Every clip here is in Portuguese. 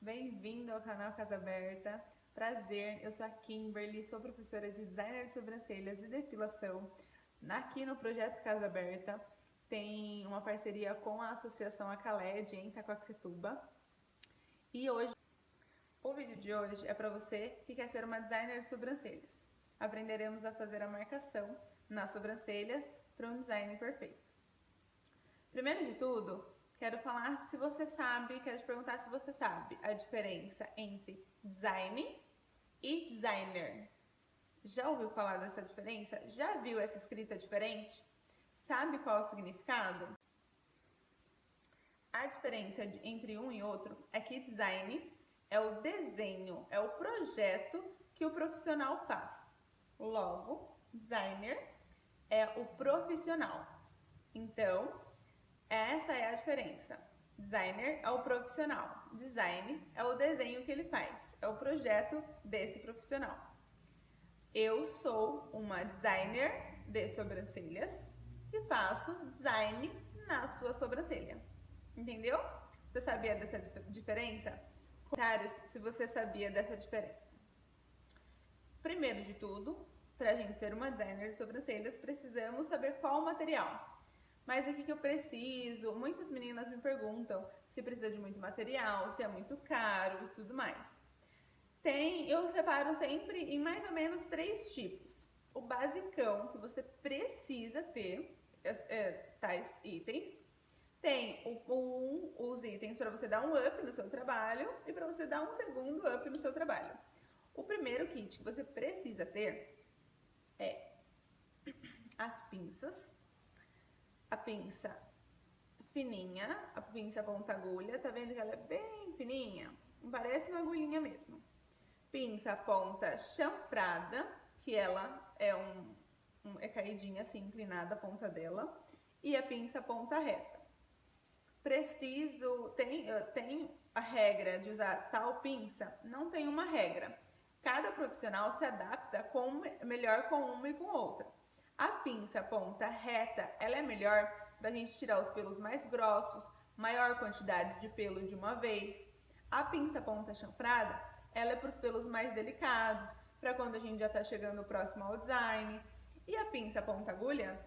Bem-vindo ao canal Casa Aberta. Prazer, eu sou a Kimberly, sou professora de designer de sobrancelhas e depilação. Aqui no projeto Casa Aberta tem uma parceria com a Associação Acaled em Itacoaxetuba. E o vídeo de hoje é para você que quer ser uma designer de sobrancelhas. Aprenderemos a fazer a marcação nas sobrancelhas para um design perfeito. Primeiro de tudo, quero te perguntar se você sabe a diferença entre design e designer. Já ouviu falar dessa diferença? Já viu essa escrita diferente? Sabe qual é o significado? A diferença entre um e outro é que design é o desenho, é o projeto que o profissional faz. Logo, designer é o profissional. Então, essa é a diferença. Designer é o profissional. Design é o desenho que ele faz. É o projeto desse profissional. Eu sou uma designer de sobrancelhas e faço design na sua sobrancelha. Entendeu? Você sabia dessa diferença? Comentários se você sabia dessa diferença. Primeiro de tudo, para a gente ser uma designer de sobrancelhas, precisamos saber qual o material. Mas o que eu preciso? Muitas meninas me perguntam se precisa de muito material, se é muito caro e tudo mais. Eu separo sempre em mais ou menos 3 tipos. O basicão, que você precisa ter, tais itens. Tem os itens para você dar um up no seu trabalho e para você dar um segundo up no seu trabalho. O primeiro kit que você precisa ter é as pinças. A pinça fininha, a pinça ponta agulha, tá vendo que ela é bem fininha? Parece uma agulhinha mesmo. Pinça ponta chanfrada, que ela é caidinha assim, inclinada a ponta dela. E a pinça ponta reta. Tem a regra de usar tal pinça? Não tem uma regra. Cada profissional se adapta melhor com uma e com outra. A pinça ponta reta, ela é melhor para a gente tirar os pelos mais grossos, maior quantidade de pelo de uma vez. A pinça ponta chanfrada, ela é para os pelos mais delicados, para quando a gente já está chegando próximo ao design. E a pinça ponta agulha,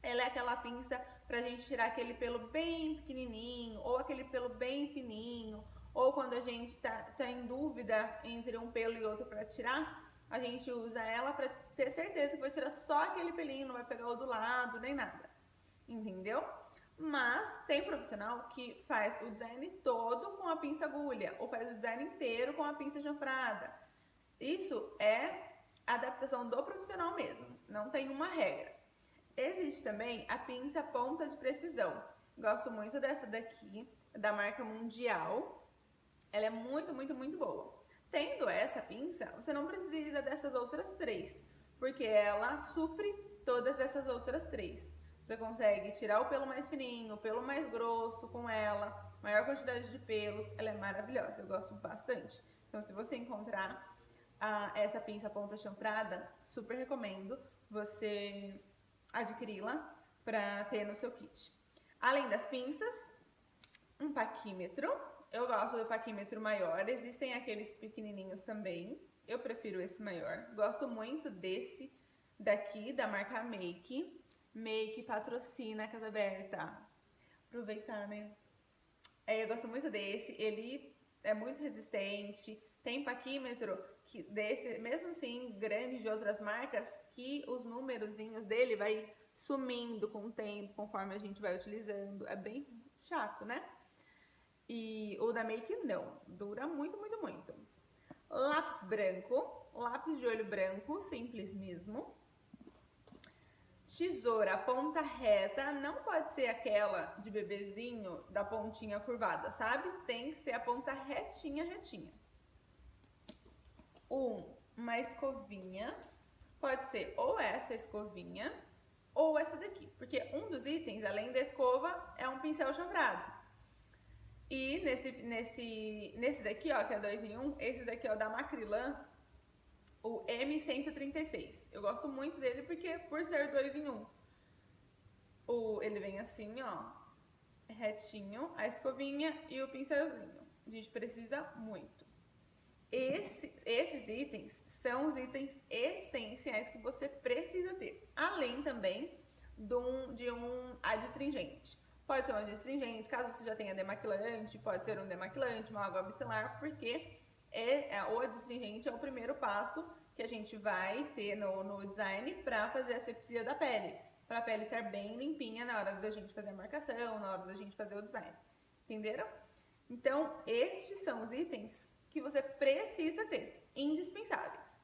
ela é aquela pinça para a gente tirar aquele pelo bem pequenininho, ou aquele pelo bem fininho, ou quando a gente tá em dúvida entre um pelo e outro para tirar, a gente usa ela para ter certeza que vai tirar só aquele pelinho, não vai pegar o do lado, nem nada. Entendeu? Mas tem profissional que faz o design todo com a pinça agulha, ou faz o design inteiro com a pinça chanfrada. Isso é adaptação do profissional mesmo, não tem uma regra. Existe também a pinça ponta de precisão. Gosto muito dessa daqui, da marca Mundial. Ela é muito, muito, muito boa. Tendo essa pinça, você não precisa dessas outras 3, porque ela supre todas essas outras 3. Você consegue tirar o pelo mais fininho, o pelo mais grosso com ela, maior quantidade de pelos, ela é maravilhosa, eu gosto bastante. Então, se você encontrar essa pinça ponta chanfrada, super recomendo você adquiri-la para ter no seu kit. Além das pinças, um paquímetro. Eu gosto do paquímetro maior, existem aqueles pequenininhos também. Eu prefiro esse maior. Gosto muito desse daqui, da marca Make. Make patrocina a Casa Aberta. Aproveitar, né? Eu gosto muito desse. Ele é muito resistente. Tem paquímetro desse, mesmo assim, grande de outras marcas, que os númerozinhos dele vai sumindo com o tempo, conforme a gente vai utilizando. É bem chato, né? E o da Make não, dura muito, muito, muito. Lápis branco, lápis de olho branco, simples mesmo. Tesoura ponta reta, não pode ser aquela de bebezinho da pontinha curvada, sabe? Tem que ser a ponta retinha, retinha. Uma escovinha, pode ser ou essa escovinha ou essa daqui, porque um dos itens, além da escova, é um pincel chanfrado. E nesse daqui, ó, que é 2 em 1, esse daqui é o da Macrilan, o M136. Eu gosto muito dele porque por ser 2 em 1. Ele vem assim, ó. retinho, a escovinha e o pincelzinho. A gente precisa muito. Esses itens são os itens essenciais que você precisa ter. Além também de um adstringente. Pode ser um adstringente, caso você já tenha demaquilante, pode ser um demaquilante, uma água micelar, porque o adstringente é o primeiro passo que a gente vai ter no design para fazer a asepsia da pele. Para a pele estar bem limpinha na hora da gente fazer a marcação, na hora da gente fazer o design. Entenderam? Então, estes são os itens que você precisa ter, indispensáveis.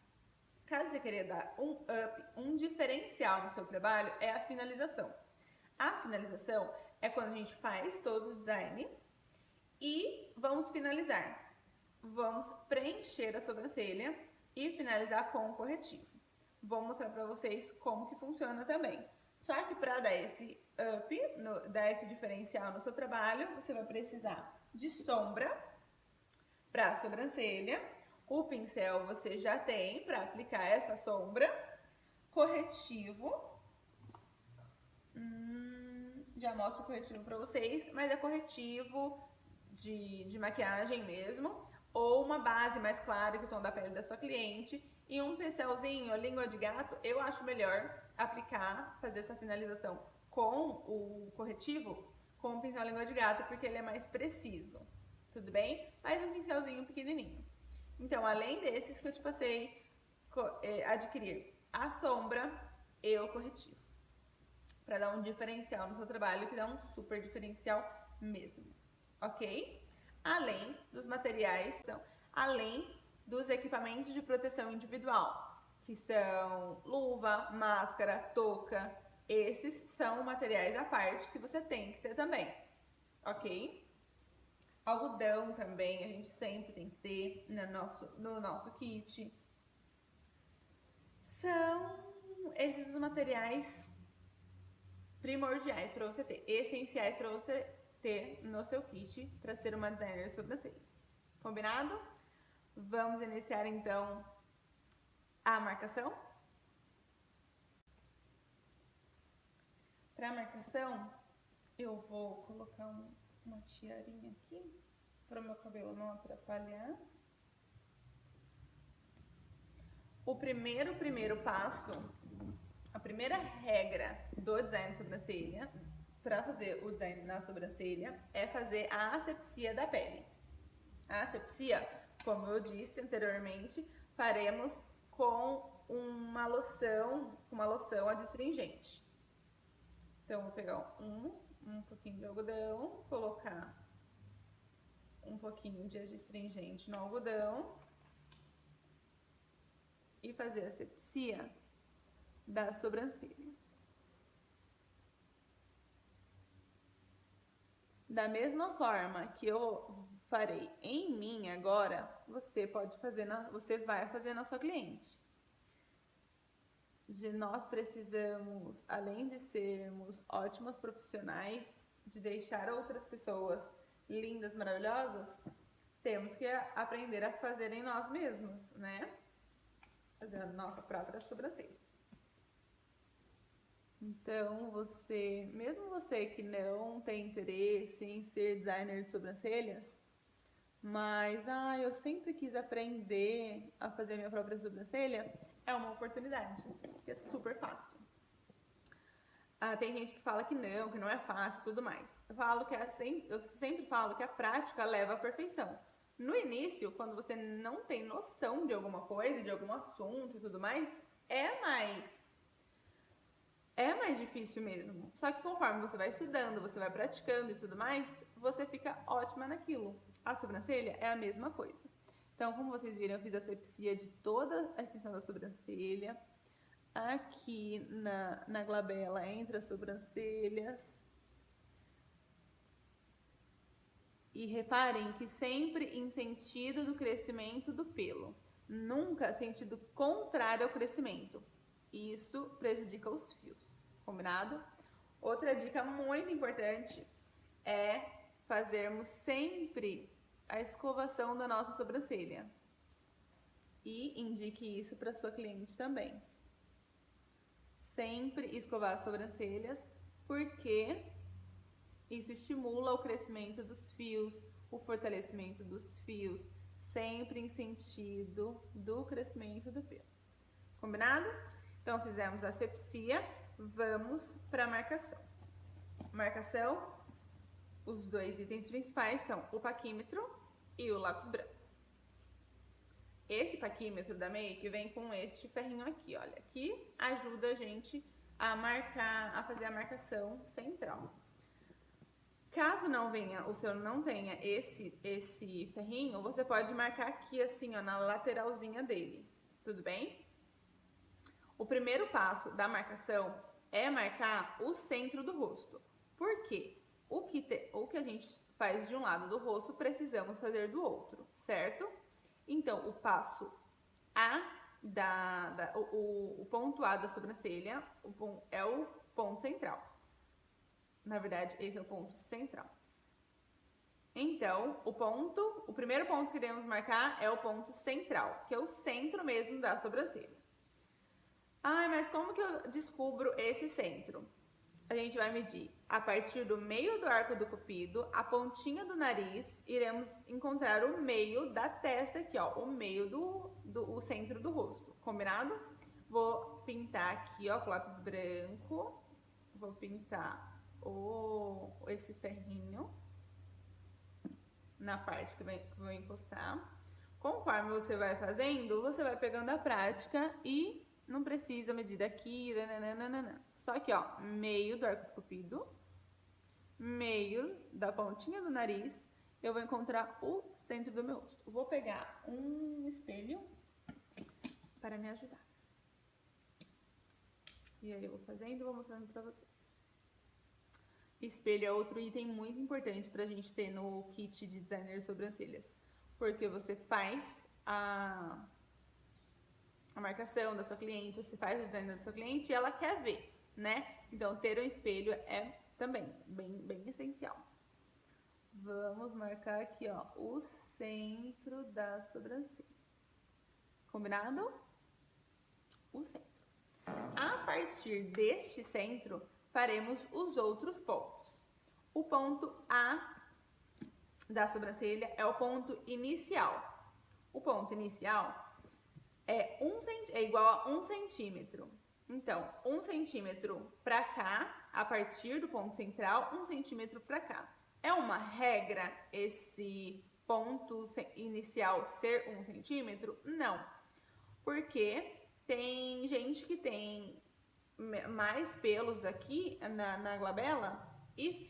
Caso você queira dar um up, um diferencial no seu trabalho, é a finalização. A finalização é quando a gente faz todo o design e vamos finalizar. Vamos preencher a sobrancelha e finalizar com o corretivo. Vou mostrar para vocês como que funciona também. Só que para dar esse up, dar esse diferencial no seu trabalho, você vai precisar de sombra para a sobrancelha. O pincel você já tem para aplicar essa sombra. Corretivo. Já mostro o corretivo para vocês, mas é corretivo de maquiagem mesmo. Ou uma base mais clara que o tom da pele da sua cliente. E um pincelzinho, língua de gato, eu acho melhor aplicar, fazer essa finalização com o corretivo, com o pincel língua de gato, porque ele é mais preciso, tudo bem? Mas um pincelzinho pequenininho. Então, além desses que eu te passei, adquirir a sombra e o corretivo, para dar um diferencial no seu trabalho, que dá um super diferencial mesmo, ok? Além dos materiais, além dos equipamentos de proteção individual, que são luva, máscara, touca. Esses são materiais à parte que você tem que ter também, ok? Algodão também a gente sempre tem que ter no nosso kit. São esses os materiais primordiais para você ter, essenciais para você ter no seu kit para ser uma designer de sobrancelhas. Combinado? Vamos iniciar então a marcação. Para a marcação, eu vou colocar uma tiarinha aqui para o meu cabelo não atrapalhar. O primeiro passo, a primeira regra do design de sobrancelha, para fazer o design na sobrancelha, é fazer a asepsia da pele. A asepsia, como eu disse anteriormente, faremos com uma loção adstringente. Então, vou pegar um pouquinho de algodão, colocar um pouquinho de adstringente no algodão e fazer a asepsia da sobrancelha. Da mesma forma que eu farei em mim agora, você vai fazer na sua cliente. Nós precisamos, além de sermos ótimos profissionais, de deixar outras pessoas lindas, maravilhosas, temos que aprender a fazer em nós mesmos, né? Fazer a nossa própria sobrancelha. Então, mesmo você que não tem interesse em ser designer de sobrancelhas, mas eu sempre quis aprender a fazer minha própria sobrancelha, é uma oportunidade, que é super fácil. Tem gente que fala que não é fácil e tudo mais. Eu sempre falo que a prática leva à perfeição. No início, quando você não tem noção de alguma coisa, de algum assunto e tudo mais, é mais difícil mesmo. Só que conforme você vai estudando, você vai praticando e tudo mais, você fica ótima naquilo. A sobrancelha é a mesma coisa. Então, como vocês viram, eu fiz a asepsia de toda a extensão da sobrancelha. Aqui na glabela, entre as sobrancelhas. E reparem que sempre em sentido do crescimento do pelo. Nunca sentido contrário ao crescimento. Isso prejudica os fios, combinado? Outra dica muito importante é fazermos sempre a escovação da nossa sobrancelha. E indique isso para sua cliente também. Sempre escovar as sobrancelhas, porque Isso estimula o crescimento dos fios, o fortalecimento dos fios, sempre em sentido do crescimento do pelo. Combinado? Então, fizemos a asepsia, vamos para a marcação. Marcação, os dois itens principais são o paquímetro e o lápis branco. Esse paquímetro da Make vem com este ferrinho aqui, olha, que ajuda a gente a marcar, a fazer a marcação central. Caso não venha, o seu não tenha esse ferrinho, você pode marcar aqui assim, ó, na lateralzinha dele, tudo bem? O primeiro passo da marcação é marcar o centro do rosto. Por quê? O que a gente faz de um lado do rosto, precisamos fazer do outro, certo? Então, o passo A, o ponto A da sobrancelha é o ponto central. Na verdade, esse é o ponto central. Então, o primeiro ponto que devemos marcar é o ponto central, que é o centro mesmo da sobrancelha. Ah, mas como que eu descubro esse centro? A gente vai medir a partir do meio do arco do cupido, a pontinha do nariz, iremos encontrar o meio da testa aqui, ó, o meio o centro do rosto, combinado? Vou pintar aqui, ó, com lápis branco, vou pintar esse ferrinho na parte que vou encostar. Conforme você vai fazendo, você vai pegando a prática e não precisa medir daqui, nananana. Só que, ó, meio do arco do cupido, meio da pontinha do nariz, eu vou encontrar o centro do meu rosto. Vou pegar um espelho para me ajudar. E aí eu vou fazendo e vou mostrando pra vocês. Espelho é outro item muito importante pra gente ter no kit de designer de sobrancelhas. Porque você faz a marcação da sua cliente, você faz o design da sua cliente e ela quer ver, né? Então, ter um espelho é também bem essencial. Vamos marcar aqui, ó, o centro da sobrancelha. Combinado? O centro. A partir deste centro, faremos os outros pontos. O ponto A da sobrancelha é o ponto inicial. O ponto inicial é igual a 1 centímetro. Então, 1 centímetro para cá, a partir do ponto central, 1 centímetro para cá. É uma regra esse ponto inicial ser 1 centímetro? Não. Porque tem gente que tem mais pelos aqui na glabela e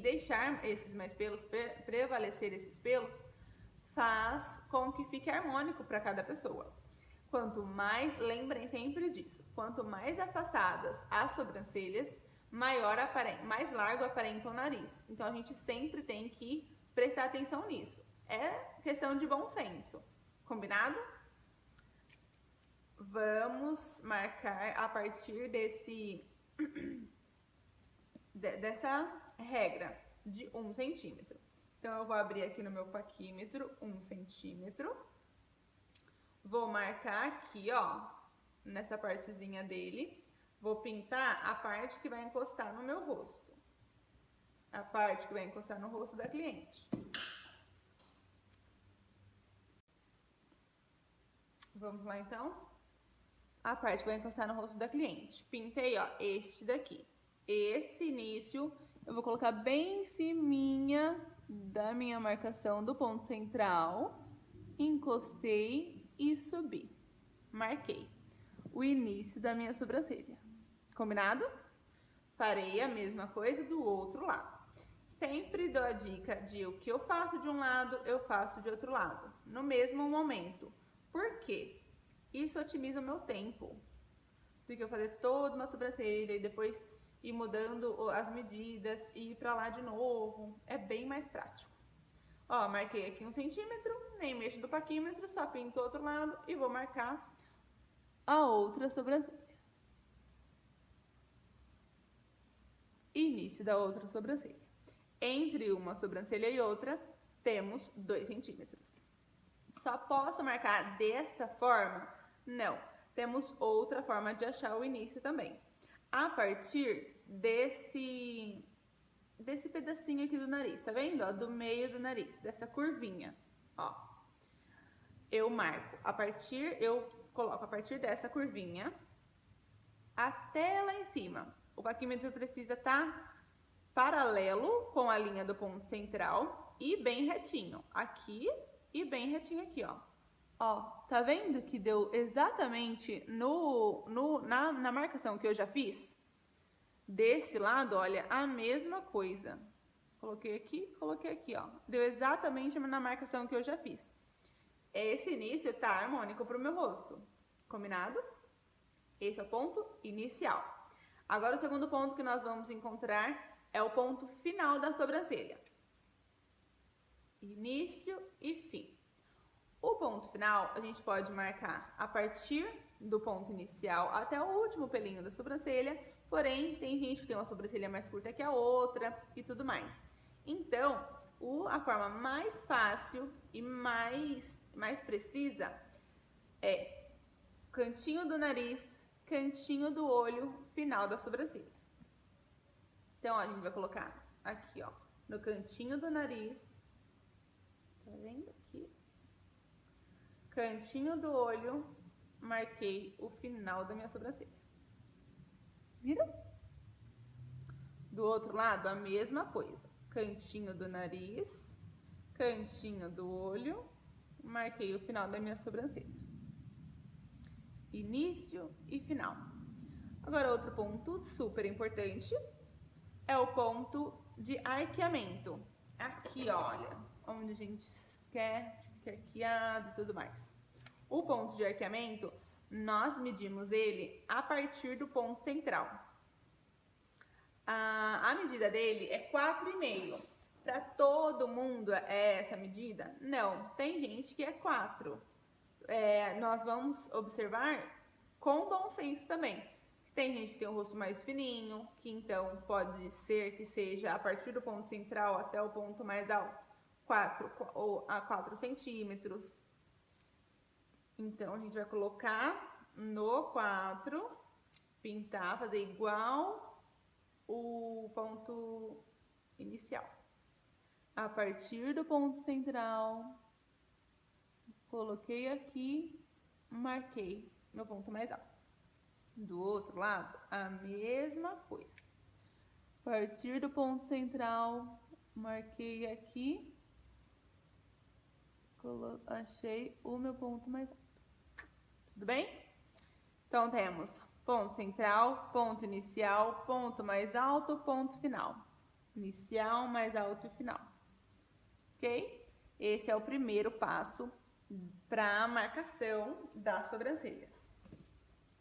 deixar esses mais pelos, prevalecer esses pelos, faz com que fique harmônico para cada pessoa. Quanto mais, lembrem sempre disso, quanto mais afastadas as sobrancelhas, mais largo aparenta o nariz. Então a gente sempre tem que prestar atenção nisso. É questão de bom senso, combinado? Vamos marcar a partir dessa regra de 1 centímetro. Então, eu vou abrir aqui no meu paquímetro 1 centímetro. Vou marcar aqui, ó, nessa partezinha dele. Vou pintar a parte que vai encostar no meu rosto. A parte que vai encostar no rosto da cliente. Vamos lá, então? A parte que vai encostar no rosto da cliente. Pintei, ó, este daqui. Esse início eu vou colocar bem em ciminha da minha marcação do ponto central. Encostei e subi. Marquei o início da minha sobrancelha. Combinado? Farei a mesma coisa do outro lado. Sempre dou a dica de o que eu faço de um lado, eu faço de outro lado. No mesmo momento. Por quê? Isso otimiza o meu tempo. Do que eu fazer toda uma sobrancelha e depois ir mudando as medidas e ir pra lá de novo. É bem mais prático. Ó, marquei aqui 1 centímetro, nem mexo do paquímetro, só pinto o outro lado e vou marcar a outra sobrancelha. Início da outra sobrancelha. Entre uma sobrancelha e outra, temos 2 centímetros. Só posso marcar desta forma? Não. Temos outra forma de achar o início também. A partir desse pedacinho aqui do nariz, tá vendo? Ó, do meio do nariz, dessa curvinha, ó. Eu coloco a partir dessa curvinha até lá em cima. O paquímetro precisa estar paralelo com a linha do ponto central e bem retinho aqui e bem retinho aqui, ó. Ó, tá vendo que deu exatamente na marcação que eu já fiz? Desse lado, olha, a mesma coisa. Coloquei aqui, ó. Deu exatamente na marcação que eu já fiz. Esse início tá harmônico pro meu rosto. Combinado? Esse é o ponto inicial. Agora, o segundo ponto que nós vamos encontrar é o ponto final da sobrancelha. Início e fim. O ponto final, a gente pode marcar a partir do ponto inicial até o último pelinho da sobrancelha, porém, tem gente que tem uma sobrancelha mais curta que a outra e tudo mais. Então, a forma mais fácil e mais precisa é cantinho do nariz, cantinho do olho, final da sobrancelha. Então, ó, a gente vai colocar aqui, ó, no cantinho do nariz, tá vendo aqui? Cantinho do olho, marquei o final da minha sobrancelha. Viram? Do outro lado, a mesma coisa. Cantinho do nariz, cantinho do olho, marquei o final da minha sobrancelha. Início e final. Agora, outro ponto super importante é o ponto de arqueamento. Aqui, olha, onde a gente quer ficar arqueado e tudo mais. O ponto de arqueamento, nós medimos ele a partir do ponto central. A medida dele é 4,5. Para todo mundo é essa medida? Não, tem gente que é 4. Nós vamos observar com bom senso também. Tem gente que tem o rosto mais fininho, que então pode ser que seja a partir do ponto central até o ponto mais alto, 4 centímetros. Então, a gente vai colocar no 4, pintar, fazer igual o ponto inicial. A partir do ponto central, coloquei aqui, marquei meu ponto mais alto. Do outro lado, a mesma coisa. A partir do ponto central, marquei aqui, achei o meu ponto mais alto. Tudo bem? Então, temos ponto central, ponto inicial, ponto mais alto, ponto final. Inicial, mais alto e final. Ok? Esse é o primeiro passo para a marcação das sobrancelhas.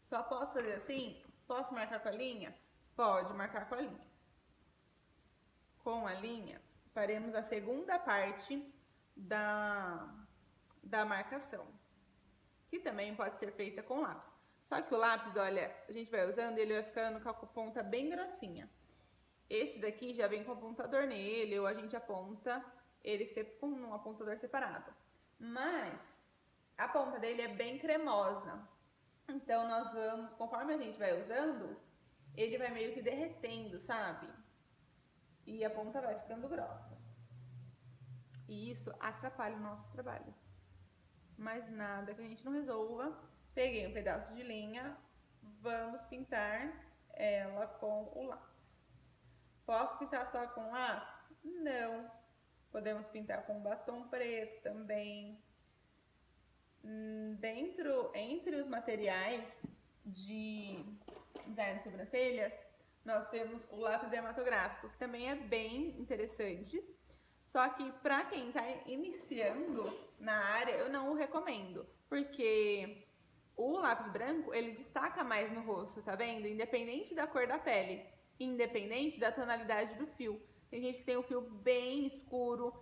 Só posso fazer assim? Posso marcar com a linha? Pode marcar com a linha. Com a linha, faremos a segunda parte da marcação, que também pode ser feita com lápis. Só que o lápis, olha, a gente vai usando, ele vai ficando com a ponta bem grossinha. Esse daqui já vem com apontador nele, ou a gente aponta ele com um apontador separado. Mas a ponta dele é bem cremosa. Então, nós vamos, conforme a gente vai usando, ele vai meio que derretendo, sabe? E a ponta vai ficando grossa. E isso atrapalha o nosso trabalho. Mas nada que a gente não resolva. Peguei um pedaço de linha, vamos pintar ela com o lápis. Posso pintar só com lápis? Não. Podemos pintar com batom preto também. Entre os materiais de design de sobrancelhas, nós temos o lápis dermatográfico, que também é bem interessante. Só que para quem está iniciando na área, eu não o recomendo, porque o lápis branco, ele destaca mais no rosto, tá vendo? Independente da cor da pele, independente da tonalidade do fio. Tem gente que tem o fio bem escuro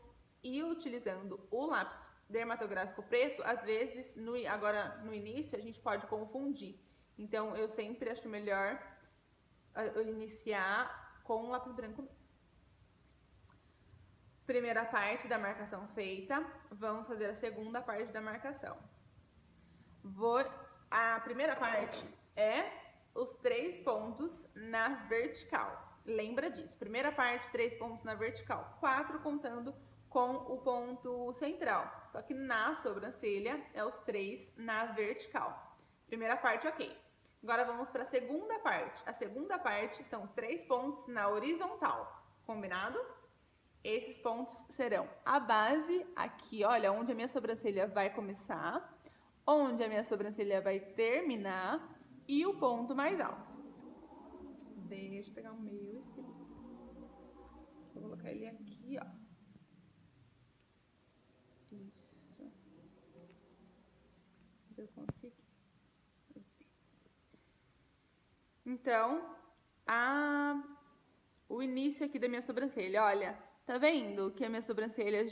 e utilizando o lápis dermatográfico preto, às vezes, agora no início, a gente pode confundir. Então, eu sempre acho melhor iniciar com o lápis branco mesmo. Primeira parte da marcação feita, vamos fazer a segunda parte da marcação. A primeira parte é os 3 pontos na vertical. Lembra disso. Primeira parte, 3 pontos na vertical. 4 contando com o ponto central. Só que na sobrancelha é os 3 na vertical. Primeira parte, ok. Agora vamos para a segunda parte. A segunda parte são 3 pontos na horizontal. Combinado? Esses pontos serão a base aqui, olha, onde a minha sobrancelha vai começar, onde a minha sobrancelha vai terminar e o ponto mais alto. Deixa eu pegar o meu espelho. Vou colocar ele aqui, ó. Isso. Eu consegui. Então, o início aqui da minha sobrancelha, olha, tá vendo que a minha sobrancelha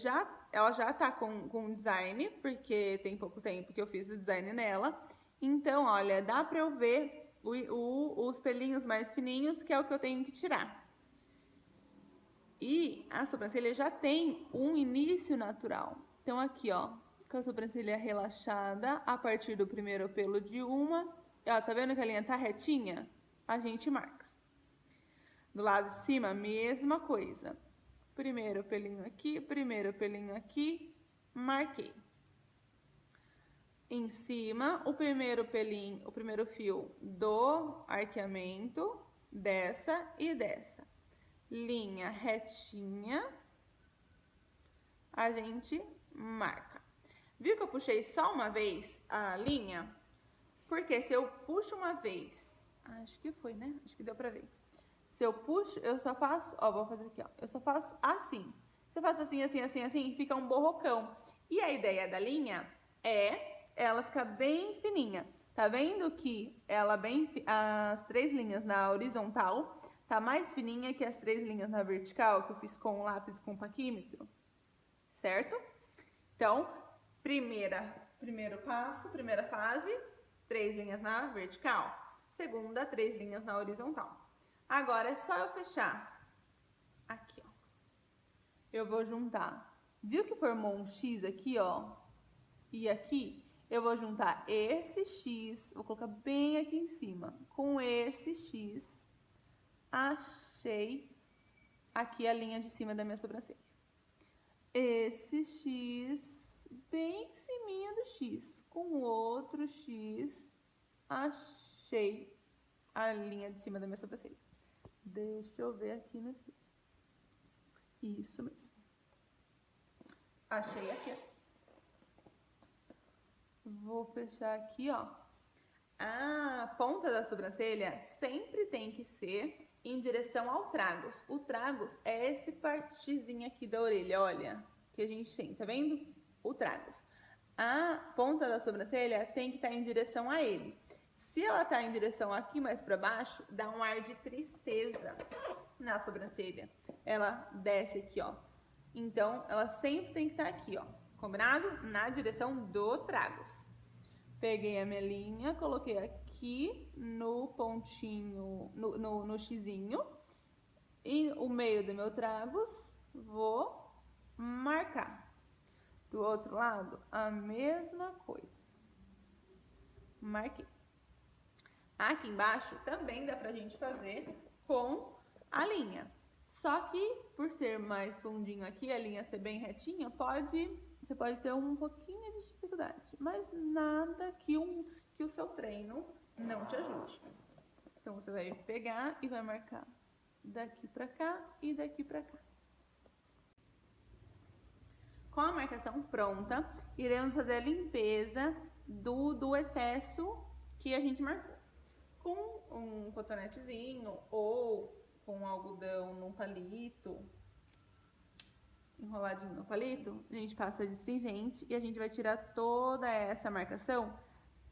ela já tá com design, porque tem pouco tempo que eu fiz o design nela. Então, olha, dá pra eu ver os pelinhos mais fininhos, que é o que eu tenho que tirar. E a sobrancelha já tem um início natural. Então, aqui, ó, com a sobrancelha relaxada, a partir do primeiro pelo de uma, ó, tá vendo que a linha tá retinha? A gente marca. Do lado de cima, mesma coisa. Primeiro pelinho aqui, marquei. Em cima, o primeiro fio do arqueamento, dessa e dessa. Linha retinha, a gente marca. Viu que eu puxei só uma vez a linha? Porque se eu puxo uma vez, acho que foi, né? Acho que deu pra ver. Se eu puxo, eu só faço, ó, vou fazer aqui, ó. Eu só faço assim. Se eu faço assim, fica um borrocão. E a ideia da linha é ela ficar bem fininha. Tá vendo que ela as 3 linhas na horizontal tá mais fininha que as 3 linhas na vertical, que eu fiz com o lápis com paquímetro, certo? Então, primeiro passo, primeira fase, 3 linhas na vertical. Segunda, 3 linhas na horizontal. Agora é só eu fechar aqui, ó. Eu vou juntar. Viu que formou um X aqui, ó? E aqui eu vou juntar esse X, vou colocar bem aqui em cima, com esse X. Achei aqui a linha de cima da minha sobrancelha. Esse X, bem em cima do X, com outro X, achei a linha de cima da minha sobrancelha. Deixa eu ver aqui no espelho. Isso mesmo. Achei aqui assim. Vou fechar aqui, ó. A ponta da sobrancelha sempre tem que ser em direção ao tragus. O tragus é esse partezinho aqui da orelha, olha, que a gente tem, tá vendo? O tragus. A ponta da sobrancelha tem que estar em direção a ele. Se ela tá em direção aqui mais para baixo, dá um ar de tristeza na sobrancelha. Ela desce aqui, ó. Então, ela sempre tem que estar aqui, ó. Combinado? Na direção do tragus. Peguei a minha linha, coloquei aqui no pontinho, no xizinho. E o meio do meu tragus, vou marcar. Do outro lado, a mesma coisa. Marquei. Aqui embaixo também dá pra gente fazer com a linha. Só que, por ser mais fundinho aqui, a linha ser bem retinha, você pode ter um pouquinho de dificuldade. Mas nada que o seu treino não te ajude. Então, você vai pegar e vai marcar daqui pra cá e daqui pra cá. Com a marcação pronta, iremos fazer a limpeza do excesso que a gente marcou. Com um cotonetezinho ou com um algodão num palito, enroladinho no palito, a gente passa astringente e a gente vai tirar toda essa marcação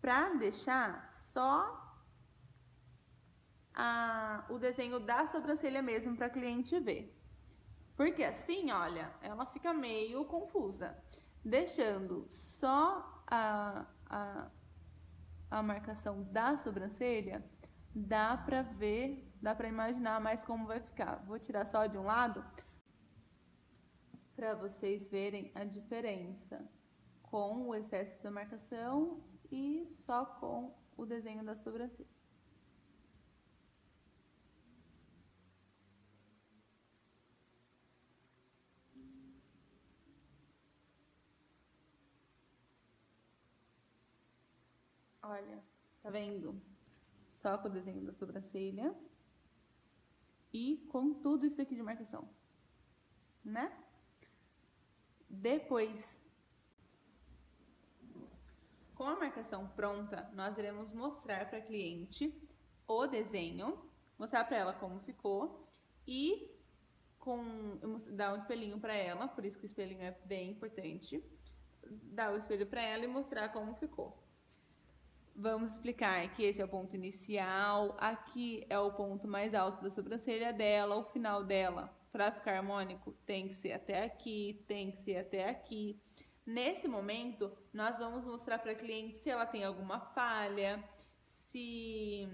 para deixar só o desenho da sobrancelha mesmo para a cliente ver. Porque assim, olha, ela fica meio confusa. Deixando só a marcação da sobrancelha, dá pra ver, dá pra imaginar mais como vai ficar. Vou tirar só de um lado para vocês verem a diferença com o excesso da marcação e só com o desenho da sobrancelha. Olha, tá vendo? Só com o desenho da sobrancelha e com tudo isso aqui de marcação, né? Depois, com a marcação pronta, nós iremos mostrar para a cliente o desenho, mostrar para ela como ficou e dar um espelhinho para ela, por isso que o espelhinho é bem importante. Dar o espelho para ela e mostrar como ficou. Vamos explicar que esse é o ponto inicial, aqui é o ponto mais alto da sobrancelha dela, o final dela, para ficar harmônico, tem que ser até aqui, tem que ser até aqui. Nesse momento, nós vamos mostrar para a cliente se ela tem alguma falha, se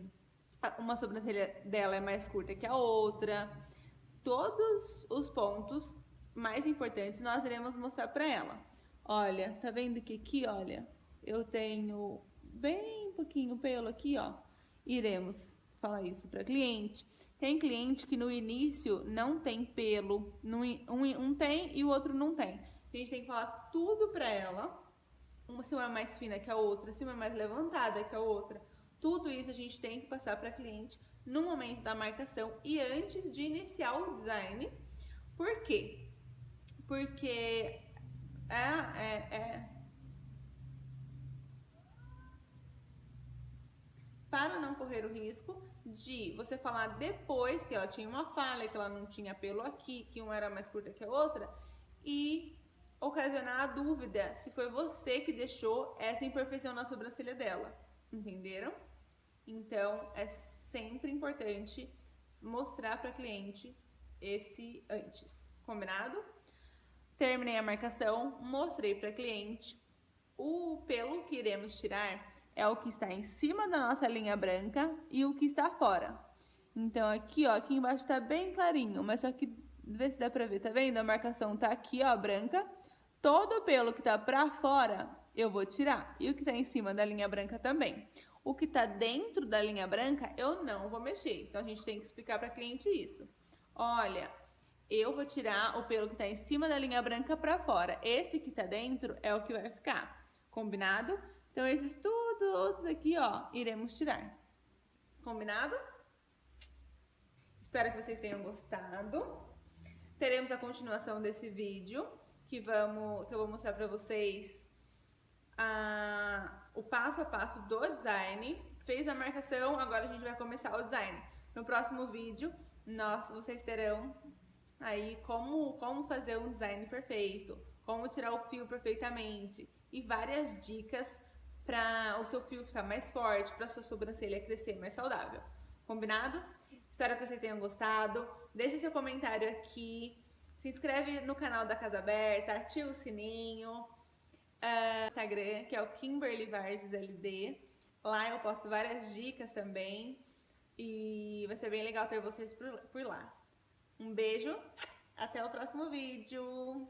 uma sobrancelha dela é mais curta que a outra. Todos os pontos mais importantes nós iremos mostrar para ela. Olha, tá vendo que aqui, olha, eu tenho bem pouquinho pelo aqui, ó. Iremos falar isso para cliente. Tem cliente que no início não tem pelo, um tem e o outro não tem. A gente tem que falar tudo para ela. Se uma é mais fina que a outra, se uma é mais levantada que a outra. Tudo isso a gente tem que passar para cliente no momento da marcação e antes de iniciar o design. Por quê? Porque para não correr o risco de você falar depois que ela tinha uma falha, que ela não tinha pelo aqui, que uma era mais curta que a outra, e ocasionar a dúvida se foi você que deixou essa imperfeição na sobrancelha dela. Entenderam? Então, é sempre importante mostrar para a cliente esse antes. Combinado? Terminei a marcação, mostrei para a cliente. O pelo que iremos tirar é o que está em cima da nossa linha branca e o que está fora. Então, aqui, ó, aqui embaixo tá bem clarinho, mas só que, vê se dá pra ver, tá vendo? A marcação tá aqui, ó, branca. Todo o pelo que tá pra fora, eu vou tirar. E o que tá em cima da linha branca também. O que tá dentro da linha branca, eu não vou mexer. Então, a gente tem que explicar pra cliente isso. Olha, eu vou tirar o pelo que tá em cima da linha branca pra fora. Esse que tá dentro é o que vai ficar. Combinado? Então, esses todos aqui, ó, iremos tirar. Combinado? Espero que vocês tenham gostado. Teremos a continuação desse vídeo, que eu vou mostrar para vocês o passo a passo do design. Fez a marcação, agora a gente vai começar o design. No próximo vídeo, vocês terão aí como fazer um design perfeito, como tirar o fio perfeitamente e várias dicas para o seu fio ficar mais forte, para a sua sobrancelha crescer mais saudável. Combinado? Espero que vocês tenham gostado. Deixe seu comentário aqui. Se inscreve no canal da Casa Aberta, ativa o sininho. Instagram, que é o Kimberly Vargas LD. Lá eu posto várias dicas também. E vai ser bem legal ter vocês por lá. Um beijo, até o próximo vídeo.